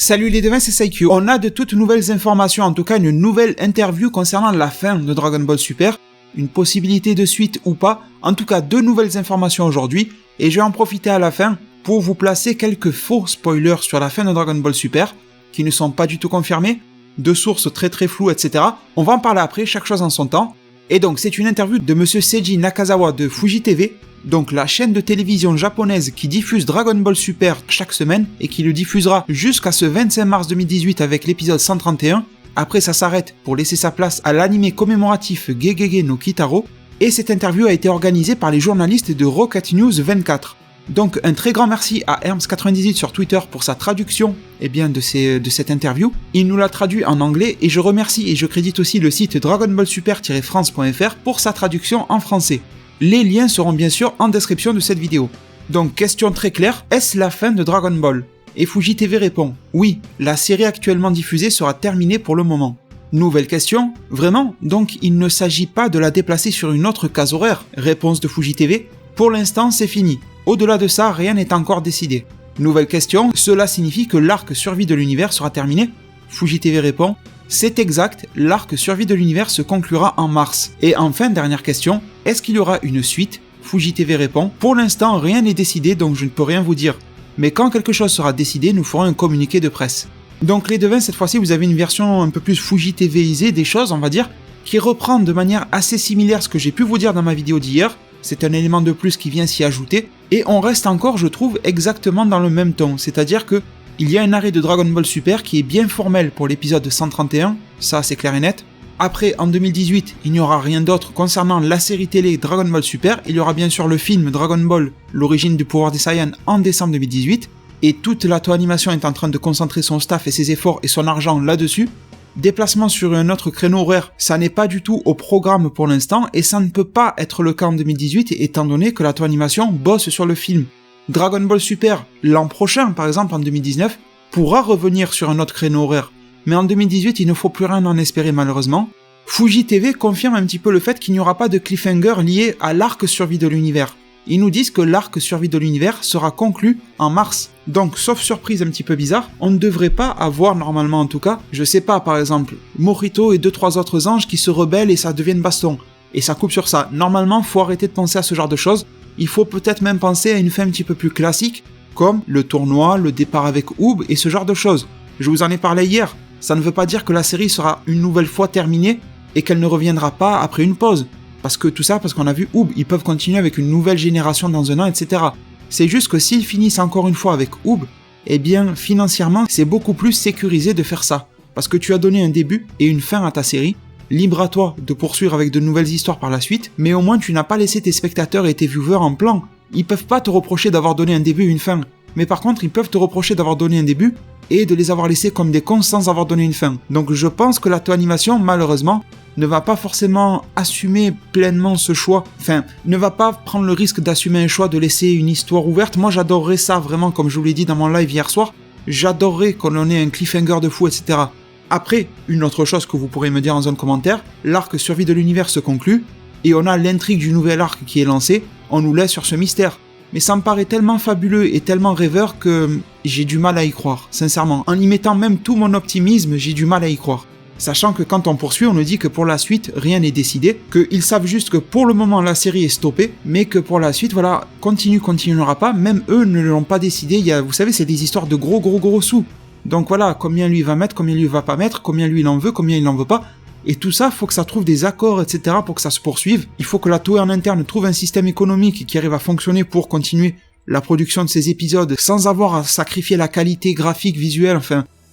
Salut les devins, c'est Saikyu. On a de toutes nouvelles informations, en tout cas une nouvelle interview concernant la fin de Dragon Ball Super, une possibilité de suite ou pas, en tout cas 2 nouvelles informations aujourd'hui, et je vais en profiter à la fin pour vous placer quelques faux spoilers sur la fin de Dragon Ball Super, qui ne sont pas du tout confirmés, de sources très floues, etc. On va en parler après, chaque chose en son temps. Et donc c'est une interview de monsieur Seiji Nakazawa de Fuji TV, donc la chaîne de télévision japonaise qui diffuse Dragon Ball Super chaque semaine et qui le diffusera jusqu'à ce 25 mars 2018 avec l'épisode 131. Après ça s'arrête pour laisser sa place à l'anime commémoratif Gegege no Kitaro, et cette interview a été organisée par les journalistes de Rocket News 24. Donc un très grand merci à Herms98 sur Twitter pour sa traduction de cette interview. Il nous l'a traduit en anglais et je remercie et je crédite aussi le site dragonballsuper-france.fr pour sa traduction en français. Les liens seront bien sûr en description de cette vidéo. Donc question très claire, est-ce la fin de Dragon Ball ? Et Fuji TV répond, oui, la série actuellement diffusée sera terminée pour le moment. Nouvelle question, vraiment ? Donc il ne s'agit pas de la déplacer sur une autre case horaire ? Réponse de Fuji TV, pour l'instant c'est fini. Au-delà de ça, rien n'est encore décidé. Nouvelle question, cela signifie que l'arc survie de l'univers sera terminé ? Fuji TV répond, c'est exact, l'arc survie de l'univers se conclura en mars. Et enfin, dernière question, est-ce qu'il y aura une suite ? Fuji TV répond, pour l'instant rien n'est décidé donc je ne peux rien vous dire. Mais quand quelque chose sera décidé, nous ferons un communiqué de presse. Donc les devins, cette fois-ci vous avez une version un peu plus Fuji TVisée des choses, on va dire, qui reprend de manière assez similaire ce que j'ai pu vous dire dans ma vidéo d'hier. C'est un élément de plus qui vient s'y ajouter, et on reste encore, je trouve, exactement dans le même ton, c'est-à-dire que il y a un arrêt de Dragon Ball Super qui est bien formel pour l'épisode 131, ça c'est clair et net. Après, en 2018, il n'y aura rien d'autre concernant la série télé Dragon Ball Super, il y aura bien sûr le film Dragon Ball, l'origine du pouvoir des Saiyans en décembre 2018, et toute la Toei Animation est en train de concentrer son staff et ses efforts et son argent là-dessus. Déplacement sur un autre créneau horaire, ça n'est pas du tout au programme pour l'instant, et ça ne peut pas être le cas en 2018 étant donné que la Toei Animation bosse sur le film. Dragon Ball Super, l'an prochain par exemple en 2019, pourra revenir sur un autre créneau horaire, mais en 2018 il ne faut plus rien en espérer malheureusement. Fuji TV confirme un petit peu le fait qu'il n'y aura pas de cliffhanger lié à l'arc survie de l'univers. Ils nous disent que l'arc survie de l'univers sera conclu en mars. Donc, sauf surprise un petit peu bizarre, on ne devrait pas avoir, normalement en tout cas, je sais pas, par exemple, Morito et 2-3 autres anges qui se rebellent et ça devient une baston. Et ça coupe sur ça. Normalement, faut arrêter de penser à ce genre de choses. Il faut peut-être même penser à une fin un petit peu plus classique, comme le tournoi, le départ avec Oob et ce genre de choses. Je vous en ai parlé hier. Ça ne veut pas dire que la série sera une nouvelle fois terminée et qu'elle ne reviendra pas après une pause. Parce qu'on a vu Oob, ils peuvent continuer avec une nouvelle génération dans un an, etc. C'est juste que s'ils finissent encore une fois avec Oob, eh bien, financièrement, c'est beaucoup plus sécurisé de faire ça. Parce que tu as donné un début et une fin à ta série, libre à toi de poursuivre avec de nouvelles histoires par la suite, mais au moins tu n'as pas laissé tes spectateurs et tes viewers en plan. Ils peuvent pas te reprocher d'avoir donné un début et une fin. Mais par contre, ils peuvent te reprocher d'avoir donné un début et de les avoir laissés comme des cons sans avoir donné une fin. Donc je pense que la Toei Animation, malheureusement, ne va pas forcément assumer pleinement ce choix, ne va pas prendre le risque d'assumer un choix de laisser une histoire ouverte. Moi j'adorerais ça vraiment, comme je vous l'ai dit dans mon live hier soir, j'adorerais qu'on ait un cliffhanger de fou, etc. Après, une autre chose que vous pourrez me dire en zone commentaire, l'arc survie de l'univers se conclut, et on a l'intrigue du nouvel arc qui est lancé, on nous laisse sur ce mystère. Mais ça me paraît tellement fabuleux et tellement rêveur que j'ai du mal à y croire, sincèrement. En y mettant même tout mon optimisme, j'ai du mal à y croire. Sachant que quand on poursuit, on nous dit que pour la suite, rien n'est décidé, qu'ils savent juste que pour le moment la série est stoppée, mais que pour la suite, voilà, continuera pas, même eux ne l'ont pas décidé, vous savez, c'est des histoires de gros sous. Donc voilà, combien lui va mettre, combien lui va pas mettre, combien lui il en veut, combien il en veut pas, et tout ça, faut que ça trouve des accords, etc. pour que ça se poursuive. Il faut que la Toei en interne trouve un système économique qui arrive à fonctionner pour continuer la production de ces épisodes sans avoir à sacrifier la qualité graphique, visuelle,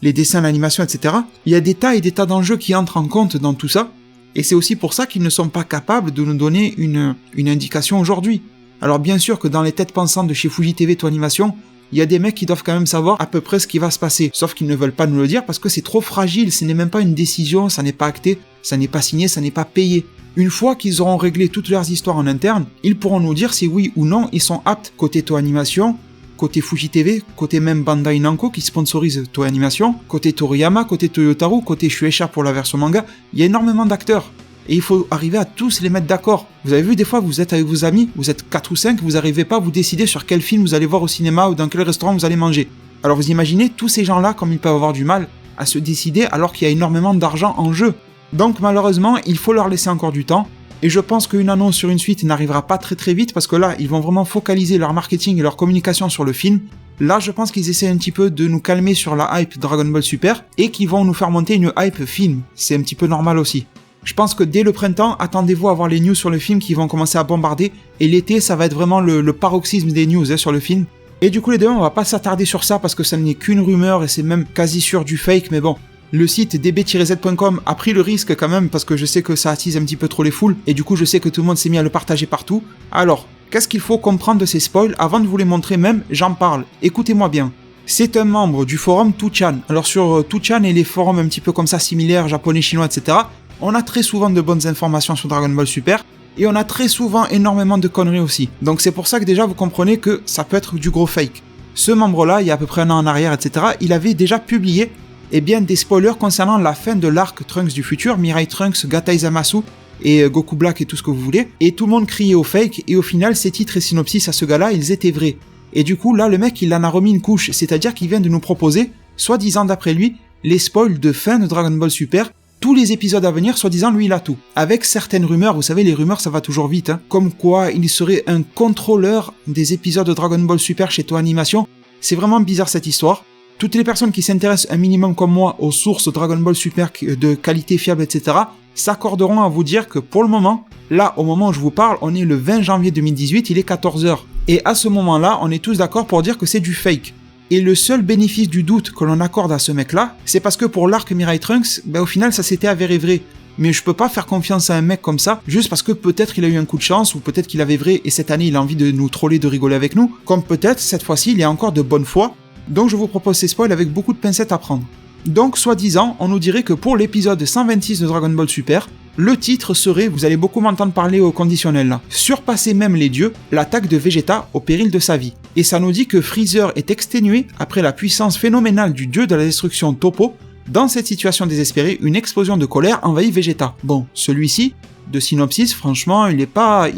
les dessins, l'animation, etc. Il y a des tas et des tas d'enjeux qui entrent en compte dans tout ça, et c'est aussi pour ça qu'ils ne sont pas capables de nous donner une indication aujourd'hui. Alors bien sûr que dans les têtes pensantes de chez Fuji TV Toei Animation, il y a des mecs qui doivent quand même savoir à peu près ce qui va se passer, sauf qu'ils ne veulent pas nous le dire parce que c'est trop fragile, ce n'est même pas une décision, ça n'est pas acté, ça n'est pas signé, ça n'est pas payé. Une fois qu'ils auront réglé toutes leurs histoires en interne, ils pourront nous dire si oui ou non ils sont aptes côté Toei Animation, côté Fuji TV, côté même Bandai Namco qui sponsorise Toei Animation, côté Toriyama, côté Toyotaru, côté Shueisha pour la version manga, il y a énormément d'acteurs. Et il faut arriver à tous les mettre d'accord. Vous avez vu, des fois, vous êtes avec vos amis, vous êtes 4 ou 5, vous n'arrivez pas à vous décider sur quel film vous allez voir au cinéma ou dans quel restaurant vous allez manger. Alors vous imaginez tous ces gens-là comme ils peuvent avoir du mal à se décider alors qu'il y a énormément d'argent en jeu. Donc malheureusement, il faut leur laisser encore du temps. Et je pense qu'une annonce sur une suite n'arrivera pas très vite parce que là, ils vont vraiment focaliser leur marketing et leur communication sur le film. Là, je pense qu'ils essaient un petit peu de nous calmer sur la hype Dragon Ball Super et qu'ils vont nous faire monter une hype film. C'est un petit peu normal aussi. Je pense que dès le printemps, attendez-vous à voir les news sur le film qui vont commencer à bombarder. Et l'été, ça va être vraiment le paroxysme des news sur le film. Et du coup, les deux, on va pas s'attarder sur ça parce que ça n'est qu'une rumeur et c'est même quasi sûr du fake. Mais bon, le site db-z.com a pris le risque quand même parce que je sais que ça attise un petit peu trop les foules. Et du coup, je sais que tout le monde s'est mis à le partager partout. Alors, qu'est-ce qu'il faut comprendre de ces spoils? Avant de vous les montrer même, j'en parle. Écoutez-moi bien. C'est un membre du forum 2chan. Alors sur 2chan et les forums un petit peu comme ça similaires, japonais, chinois, etc., on a très souvent de bonnes informations sur Dragon Ball Super. Et on a très souvent énormément de conneries aussi. Donc c'est pour ça que déjà vous comprenez que ça peut être du gros fake. Ce membre-là, il y a à peu près un an en arrière, etc., il avait déjà publié des spoilers concernant la fin de l'arc Trunks du futur, Mirai Trunks, Gatai Zamasu et Goku Black et tout ce que vous voulez. Et tout le monde criait au fake, et au final, ces titres et synopsis à ce gars-là, ils étaient vrais. Et du coup, là, le mec, il en a remis une couche, c'est-à-dire qu'il vient de nous proposer, soi-disant d'après lui, les spoils de fin de Dragon Ball Super, tous les épisodes à venir, soi-disant, lui, il a tout. Avec certaines rumeurs, vous savez, les rumeurs, ça va toujours vite, comme quoi il serait un contrôleur des épisodes de Dragon Ball Super chez Toei Animation. C'est vraiment bizarre cette histoire. Toutes les personnes qui s'intéressent un minimum comme moi aux sources Dragon Ball Super de qualité fiable, etc., s'accorderont à vous dire que pour le moment, là, au moment où je vous parle, on est le 20 janvier 2018, il est 14h. Et à ce moment-là, on est tous d'accord pour dire que c'est du fake. Et le seul bénéfice du doute que l'on accorde à ce mec-là, c'est parce que pour l'arc Mirai Trunks, au final, ça s'était avéré vrai. Mais je peux pas faire confiance à un mec comme ça, juste parce que peut-être il a eu un coup de chance, ou peut-être qu'il avait vrai, et cette année il a envie de nous troller, de rigoler avec nous, comme peut-être, cette fois-ci, il est encore de bonne foi. Donc je vous propose ces spoils avec beaucoup de pincettes à prendre. Donc, soi-disant, on nous dirait que pour l'épisode 126 de Dragon Ball Super, le titre serait, vous allez beaucoup m'entendre parler au conditionnel là, surpasser même les dieux, l'attaque de Vegeta au péril de sa vie. Et ça nous dit que Freezer est exténué après la puissance phénoménale du dieu de la destruction Toppo. Dans cette situation désespérée, une explosion de colère envahit Vegeta. Bon, celui-ci, de synopsis, franchement, il est pas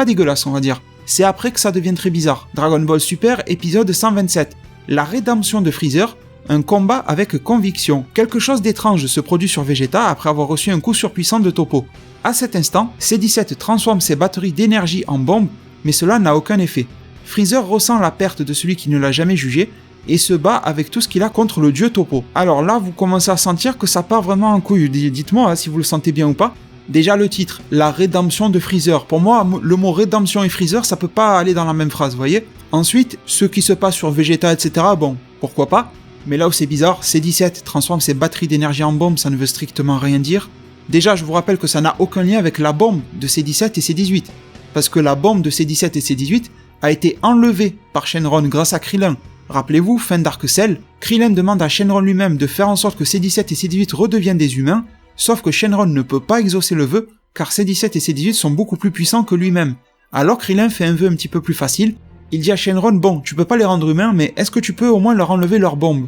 dégueulasse, on va dire. C'est après que ça devient très bizarre. Dragon Ball Super, épisode 127. La rédemption de Freezer, un combat avec conviction. Quelque chose d'étrange se produit sur Vegeta après avoir reçu un coup surpuissant de Toppo. À cet instant, C-17 transforme ses batteries d'énergie en bombes, mais cela n'a aucun effet. Freezer ressent la perte de celui qui ne l'a jamais jugé, et se bat avec tout ce qu'il a contre le dieu Toppo. Alors là, vous commencez à sentir que ça part vraiment en couille. Dites-moi si vous le sentez bien ou pas. Déjà le titre, la rédemption de Freezer. Pour moi, le mot rédemption et Freezer, ça peut pas aller dans la même phrase, vous voyez. Ensuite, ce qui se passe sur Vegeta, etc., bon, pourquoi pas. Mais là où c'est bizarre, C-17 transforme ses batteries d'énergie en bombes, ça ne veut strictement rien dire. Déjà, je vous rappelle que ça n'a aucun lien avec la bombe de C-17 et C-18. Parce que la bombe de C-17 et C-18 a été enlevée par Shenron grâce à Krillin. Rappelez-vous, fin d'Arc Cell, Krillin demande à Shenron lui-même de faire en sorte que C-17 et C-18 redeviennent des humains, sauf que Shenron ne peut pas exaucer le vœu, car C-17 et C-18 sont beaucoup plus puissants que lui-même. Alors Krillin fait un vœu un petit peu plus facile, il dit à Shenron, bon, tu peux pas les rendre humains, mais est-ce que tu peux au moins leur enlever leur bombe?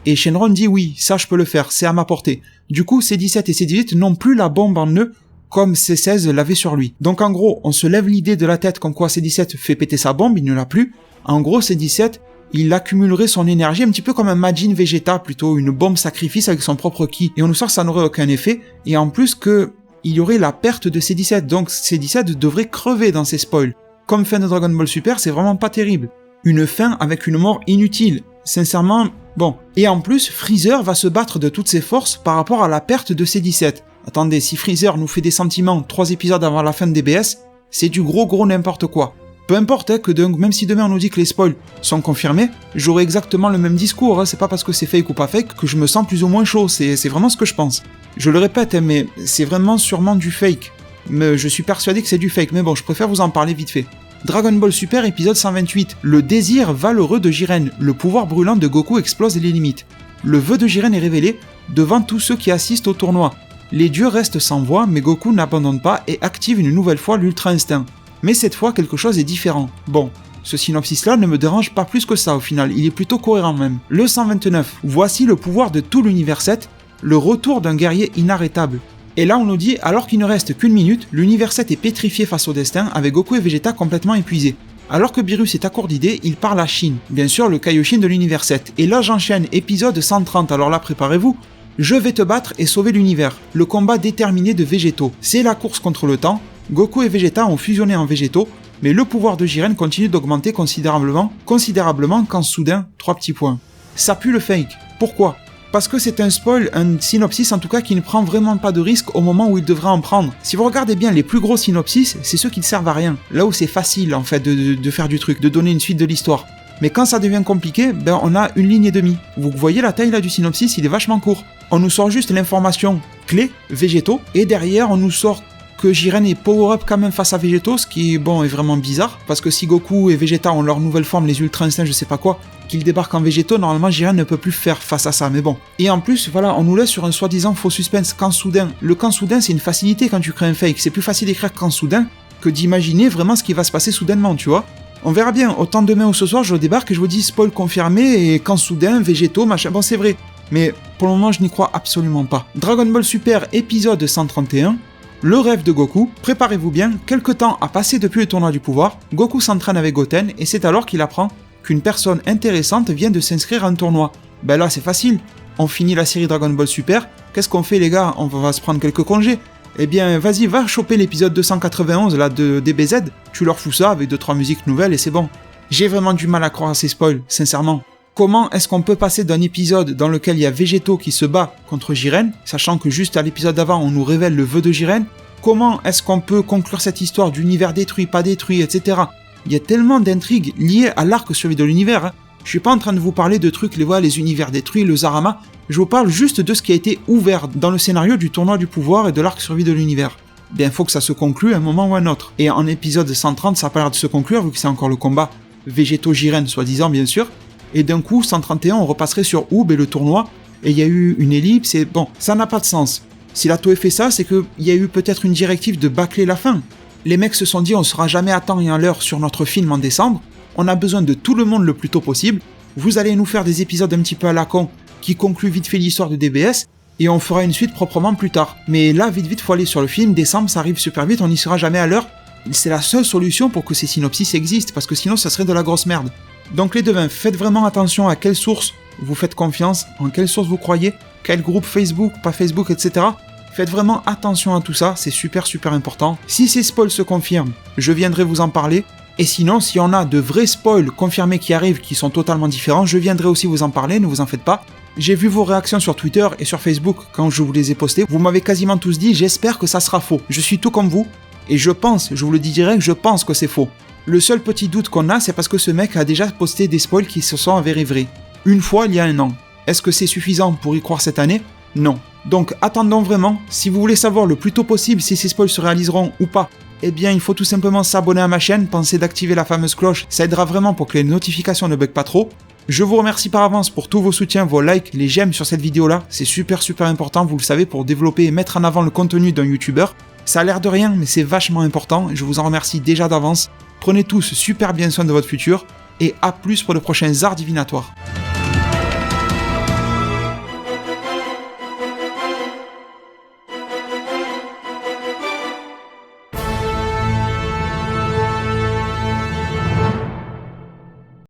Et Shenron dit oui, ça je peux le faire, c'est à ma portée. Du coup, C-17 et C-18 n'ont plus la bombe en eux, comme C-16 l'avait sur lui. Donc en gros, on se lève l'idée de la tête comme quoi C-17 fait péter sa bombe, il ne l'a plus. En gros, C-17, il accumulerait son énergie un petit peu comme un Majin Vegeta, plutôt une bombe sacrifice avec son propre ki. Et on nous sort que ça n'aurait aucun effet, et en plus que il y aurait la perte de C-17, donc C-17 devrait crever dans ces spoils. Comme fin de Dragon Ball Super, c'est vraiment pas terrible. Une fin avec une mort inutile. Sincèrement, bon. Et en plus, Freezer va se battre de toutes ses forces par rapport à la perte de C-17. Attendez, si Freezer nous fait des sentiments 3 épisodes avant la fin de DBS, c'est du gros n'importe quoi. Peu importe, que même si demain on nous dit que les spoils sont confirmés, j'aurai exactement le même discours, c'est pas parce que c'est fake ou pas fake que je me sens plus ou moins chaud, c'est vraiment ce que je pense. Je le répète, mais c'est vraiment sûrement du fake. Mais je suis persuadé que c'est du fake, mais bon, je préfère vous en parler vite fait. Dragon Ball Super épisode 128, le désir valeureux de Jiren, le pouvoir brûlant de Goku explose les limites. Le vœu de Jiren est révélé devant tous ceux qui assistent au tournoi. Les dieux restent sans voix, mais Goku n'abandonne pas et active une nouvelle fois l'Ultra Instinct. Mais cette fois, quelque chose est différent. Bon, ce synopsis-là ne me dérange pas plus que ça au final, il est plutôt cohérent même. Le 129, voici le pouvoir de tout l'univers 7, le retour d'un guerrier inarrêtable. Et là on nous dit, alors qu'il ne reste qu'une minute, l'univers 7 est pétrifié face au destin, avec Goku et Vegeta complètement épuisés. Alors que Beerus est à court d'idées, il parle à Shin, bien sûr le Kaioshin de l'univers 7. Et là j'enchaîne, épisode 130, alors là préparez-vous. Je vais te battre et sauver l'univers. Le combat déterminé de Végétaux. C'est la course contre le temps. Goku et Vegeta ont fusionné en Végétaux, mais le pouvoir de Jiren continue d'augmenter considérablement quand soudain, 3 petits points. Ça pue le fake. Pourquoi ? Parce que c'est un spoil, un synopsis en tout cas qui ne prend vraiment pas de risque au moment où il devrait en prendre. Si vous regardez bien les plus gros synopsis, c'est ceux qui ne servent à rien. Là où c'est facile en fait de faire du truc, de donner une suite de l'histoire. Mais quand ça devient compliqué, on a une ligne et demie. Vous voyez la taille là du synopsis, il est vachement court. On nous sort juste l'information clé, Végétaux, et derrière on nous sort que Jiren est power-up quand même face à Végétaux, ce qui est vraiment bizarre, parce que si Goku et Vegeta ont leur nouvelle forme, les Ultra Instincts, je sais pas quoi, qu'ils débarquent en Végétaux, normalement Jiren ne peut plus faire face à ça, mais bon. Et en plus, voilà, on nous laisse sur un soi-disant faux suspense, quand soudain. Le quand soudain, c'est une facilité quand tu crées un fake, c'est plus facile d'écrire quand soudain que d'imaginer vraiment ce qui va se passer soudainement, tu vois. On verra bien, autant demain ou ce soir, je débarque et je vous dis spoil confirmé, et quand soudain, Végétaux, machin, bon c'est vrai. Mais pour le moment, je n'y crois absolument pas. Dragon Ball Super, épisode 131. Le rêve de Goku, préparez-vous bien, quelque temps a passé depuis le tournoi du pouvoir, Goku s'entraîne avec Goten et c'est alors qu'il apprend qu'une personne intéressante vient de s'inscrire à un tournoi. Ben là c'est facile, on finit la série Dragon Ball Super, qu'est-ce qu'on fait les gars? On va se prendre quelques congés. Eh bien vas-y, va choper l'épisode 291 là de DBZ, tu leur fous ça avec 2-3 musiques nouvelles et c'est bon. J'ai vraiment du mal à croire à ces spoils, sincèrement. Comment est-ce qu'on peut passer d'un épisode dans lequel il y a Végétaux qui se bat contre Jiren, sachant que juste à l'épisode d'avant on nous révèle le vœu de Jiren? Comment est-ce qu'on peut conclure cette histoire d'univers détruit, pas détruit, etc. Il y a tellement d'intrigues liées à l'arc survie de l'univers. Hein. Je suis pas en train de vous parler de trucs, les univers détruits, le Zarama. Je vous parle juste de ce qui a été ouvert dans le scénario du tournoi du pouvoir et de l'arc survie de l'univers. Bien, faut que ça se conclue à un moment ou à un autre. Et en épisode 130, ça a pas l'air de se conclure vu que c'est encore le combat Végétaux-Jiren, soi-disant bien sûr. Et d'un coup, 131, on repasserait sur Oob et le tournoi, et il y a eu une ellipse, et bon, ça n'a pas de sens. Si la Toei fait ça, c'est qu'il y a eu peut-être une directive de bâcler la fin. Les mecs se sont dit, on sera jamais à temps et à l'heure sur notre film en décembre, on a besoin de tout le monde le plus tôt possible, vous allez nous faire des épisodes un petit peu à la con, qui concluent vite fait l'histoire de DBS, et on fera une suite proprement plus tard. Mais là, vite, faut aller sur le film, décembre, ça arrive super vite, on n'y sera jamais à l'heure. C'est la seule solution pour que ces synopsis existent, parce que sinon ça serait de la grosse merde. Donc les devins, faites vraiment attention à quelle source vous faites confiance, en quelle source vous croyez, quel groupe Facebook, pas Facebook, etc. Faites vraiment attention à tout ça, c'est super important. Si ces spoils se confirment, je viendrai vous en parler. Et sinon, s'il y en a de vrais spoils confirmés qui arrivent, qui sont totalement différents, je viendrai aussi vous en parler, ne vous en faites pas. J'ai vu vos réactions sur Twitter et sur Facebook quand je vous les ai postés. Vous m'avez quasiment tous dit, j'espère que ça sera faux. Je suis tout comme vous, et je vous le dis direct, je pense que c'est faux. Le seul petit doute qu'on a, c'est parce que ce mec a déjà posté des spoils qui se sont avérés vrais. Une fois, il y a un an. Est-ce que c'est suffisant pour y croire cette année? Non. Donc attendons vraiment, si vous voulez savoir le plus tôt possible si ces spoils se réaliseront ou pas, eh bien il faut tout simplement s'abonner à ma chaîne, pensez d'activer la fameuse cloche, ça aidera vraiment pour que les notifications ne bug pas trop. Je vous remercie par avance pour tous vos soutiens, vos likes, les j'aime sur cette vidéo là, c'est super important, vous le savez, pour développer et mettre en avant le contenu d'un youtubeur. Ça a l'air de rien, mais c'est vachement important, je vous en remercie déjà d'avance. Prenez tous super bien soin de votre futur, et à plus pour de prochains arts divinatoires.